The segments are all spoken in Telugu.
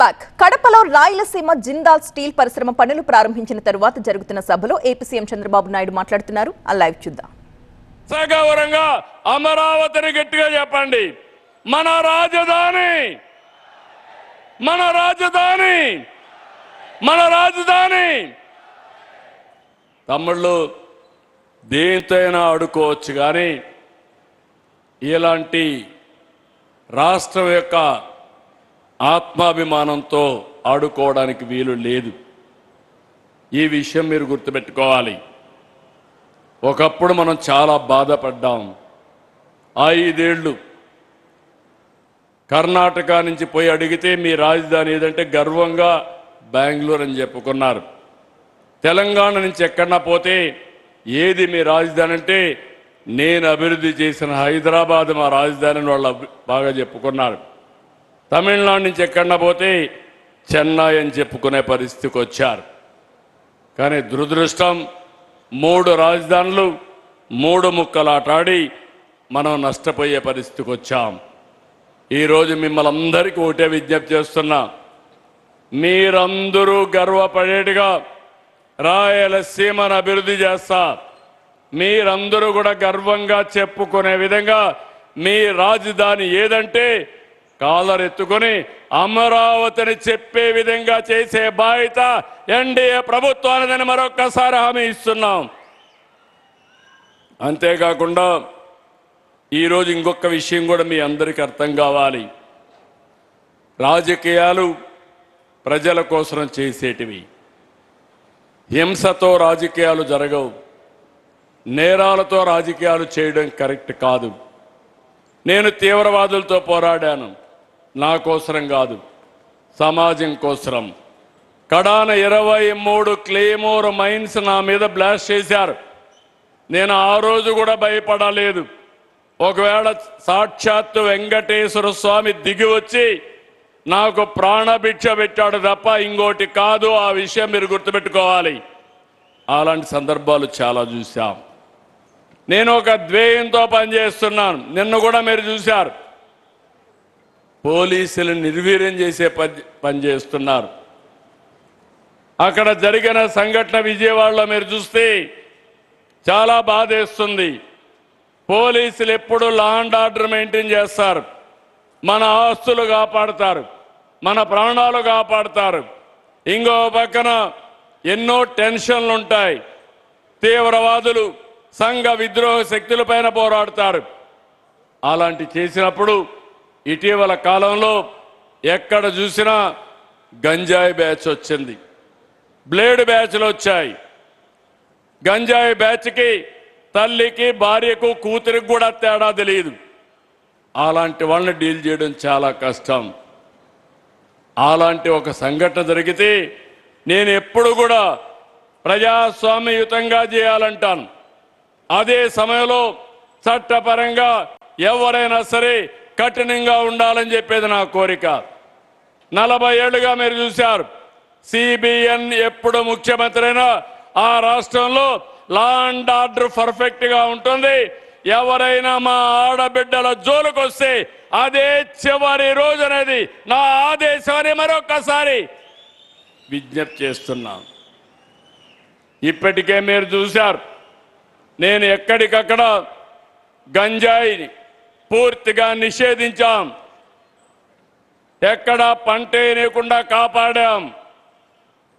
బ్యాక్. కడపలో రాయలసీమ జిందాల్ స్టీల్ పరిశ్రమ పనులు ప్రారంభించిన తరువాత జరుగుతున్న సభలో ఏపీ సీఎం చంద్రబాబు నాయుడు మాట్లాడుతున్నారు. ఆ లైవ్ చూద్దాం. సగౌరవంగా అమరావతిని గట్టిగా చెప్పండి. మన రాజధాని మన రాజధాని మన రాజధాని. తమ్ముళ్ళు దేంతైనా ఆడుకోవచ్చు, కానీ ఇలాంటి రాష్ట్రం యొక్క ఆత్మాభిమానంతో ఆడుకోవడానికి వీలు లేదు. ఈ విషయం మీరు గుర్తుపెట్టుకోవాలి. ఒకప్పుడు మనం చాలా బాధపడ్డాం. 5 ఏళ్ళు కర్ణాటక నుంచి పోయి అడిగితే మీ రాజధాని ఏదంటే గర్వంగా బెంగళూరు అని చెప్పుకున్నారు. తెలంగాణ నుంచి ఎక్కడన్నా పోతే ఏది మీ రాజధాని అంటే నేను అభివృద్ధి చేసిన హైదరాబాద్ మా రాజధాని వాళ్ళు బాగా చెప్పుకున్నారు. తమిళనాడు నుంచి ఎక్కడన్నా పోతే చెన్నై అని చెప్పుకునే పరిస్థితికి వచ్చారు. కానీ దురదృష్టం 3 రాజధానులు 3 ముక్కలాటాడి మనం నష్టపోయే పరిస్థితికి వచ్చాం. ఈరోజు మిమ్మల్ని అందరికీ ఒకటే విజ్ఞప్తి చేస్తున్నా, మీరందరూ గర్వపడేట్టుగా రాయలసీమను అభివృద్ధి చేస్తా. మీరందరూ కూడా గర్వంగా చెప్పుకునే విధంగా మీ రాజధాని ఏదంటే కాలర్ ఎత్తుకొని అమరావతిని చెప్పే విధంగా చేసే బాధ్యత ఎన్డీఏ ప్రభుత్వానిదని మరొక్కసారి హామీ ఇస్తున్నాం. అంతేకాకుండా ఈరోజు ఇంకొక విషయం కూడా మీ అందరికీ అర్థం కావాలి. రాజకీయాలు ప్రజల కోసం చేసేటివి. హింసతో రాజకీయాలు జరగవు. నేరాలతో రాజకీయాలు చేయడం కరెక్ట్ కాదు. నేను తీవ్రవాదులతో పోరాడాను, నా కోసరం కాదు, సమాజం కోసరం. కడాన 23 క్లేమోర్ మైన్స్ నా మీద బ్లాస్ట్ చేశారు. నేను ఆ రోజు కూడా భయపడలేదు. ఒకవేళ సాక్షాత్తు వెంకటేశ్వర స్వామి దిగి వచ్చి నాకు ప్రాణభిక్ష పెట్టాడు తప్ప ఇంకోటి కాదు. ఆ విషయం మీరు గుర్తుపెట్టుకోవాలి. అలాంటి సందర్భాలు చాలా చూశాం. నేను ఒక ధ్యేయంతో పనిచేస్తున్నాను. నిన్న కూడా మీరు చూశారు, పోలీసులు నిర్వీర్యం చేసే పని చేస్తున్నారు. అక్కడ జరిగిన సంఘటన విజయవాడలో మీరు చూస్తే చాలా బాధేస్తుంది. పోలీసులు ఎప్పుడు లా అండ్ ఆర్డర్ మెయింటైన్ చేస్తారు, మన ఆస్తులు కాపాడుతారు, మన ప్రాణాలు కాపాడుతారు. ఇంకో పక్కన ఎన్నో టెన్షన్లు ఉంటాయి. తీవ్రవాదులు సంఘ విద్రోహ శక్తులపైన పోరాడతారు. అలాంటి చేసినప్పుడు ఇటీవల కాలంలో ఎక్కడ చూసినా గంజాయి బ్యాచ్ వచ్చింది, బ్లేడ్ బ్యాచ్లు వచ్చాయి. గంజాయి బ్యాచ్కి తల్లికి భార్యకు కూతురికి కూడా తేడా తెలియదు. అలాంటి వాళ్ళని డీల్ చేయడం చాలా కష్టం. అలాంటి ఒక సంఘటన జరిగితే నేను ఎప్పుడు కూడా ప్రజాస్వామ్యయుతంగా చేయాలంటాను. అదే సమయంలో చట్టపరంగా ఎవరైనా సరే కఠినంగా ఉండాలని చెప్పేది నా కోరిక. 40 ఏళ్లుగా మీరు చూశారు, సిబిఎన్ ఎప్పుడు ముఖ్యమంత్రి అయినా ఆ రాష్ట్రంలో లా అండ్ ఆర్డర్ పర్ఫెక్ట్ గా ఉంటుంది. ఎవరైనా మా ఆడబిడ్డల జోలుకు వస్తే అదే చివరి రోజు అనేది నా ఆదేశం అని మరొకసారి విజ్ఞప్తి చేస్తున్నాను. ఇప్పటికే మీరు చూశారు, నేను ఎక్కడికక్కడ గంజాయిని పూర్తిగా నిషేధించాం. ఎక్కడ పంట వేయకుండా కాపాడాం.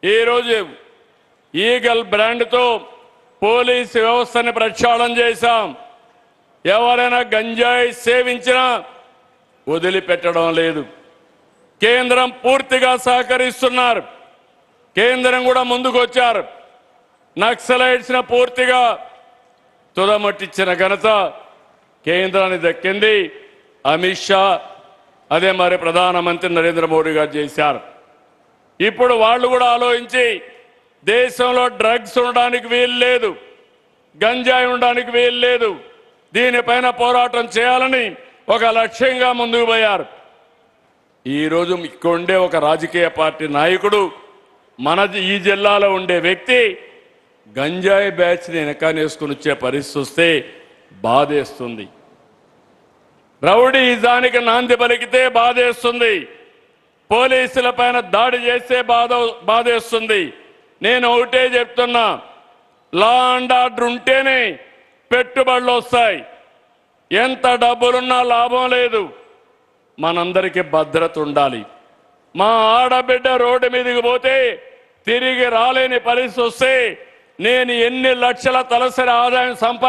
ఈరోజు ఈగల్ బ్రాండ్తో పోలీసు వ్యవస్థని ప్రక్షాళన చేశాం. ఎవరైనా గంజాయి సేవించినా వదిలిపెట్టడం లేదు. కేంద్రం పూర్తిగా సహకరిస్తున్నారు. కేంద్రం కూడా ముందుకు వచ్చారు. నక్సలైట్స్ పూర్తిగా తుదమట్టించిన ఘనత కేంద్రానికి దక్కింది. అమిత్ షా అదే మరి ప్రధానమంత్రి నరేంద్ర మోడీ గారు చేశారు. ఇప్పుడు వాళ్ళు కూడా ఆలోచించి దేశంలో డ్రగ్స్ ఉండడానికి వీలు లేదు, గంజాయి ఉండడానికి వీలు లేదు, దీనిపైన పోరాటం చేయాలని ఒక లక్ష్యంగా ముందుకు పోయారు. ఈరోజు ఇక్కడ ఉండే ఒక రాజకీయ పార్టీ నాయకుడు, మన ఈ జిల్లాలో ఉండే వ్యక్తి గంజాయి బ్యాచ్ని వెనకానేసుకుని వచ్చే పరిస్థితి వస్తే బాధేస్తుంది. రౌడీజానికి నాంది పలికితే బాధేస్తుంది. పోలీసుల పైన దాడి చేస్తే బాధేస్తుంది. నేను ఒకటే చెప్తున్నా, లా అండ్ ఆర్డర్ ఉంటేనే పెట్టుబడులు వస్తాయి. ఎంత డబ్బులున్నా లాభం లేదు. మనందరికీ భద్రత ఉండాలి. మా ఆడబిడ్డ రోడ్డు మీదకి పోతే తిరిగి రాలేని పరిస్థితి వస్తే నేను ఎన్ని లక్షల తలసరి ఆదాయం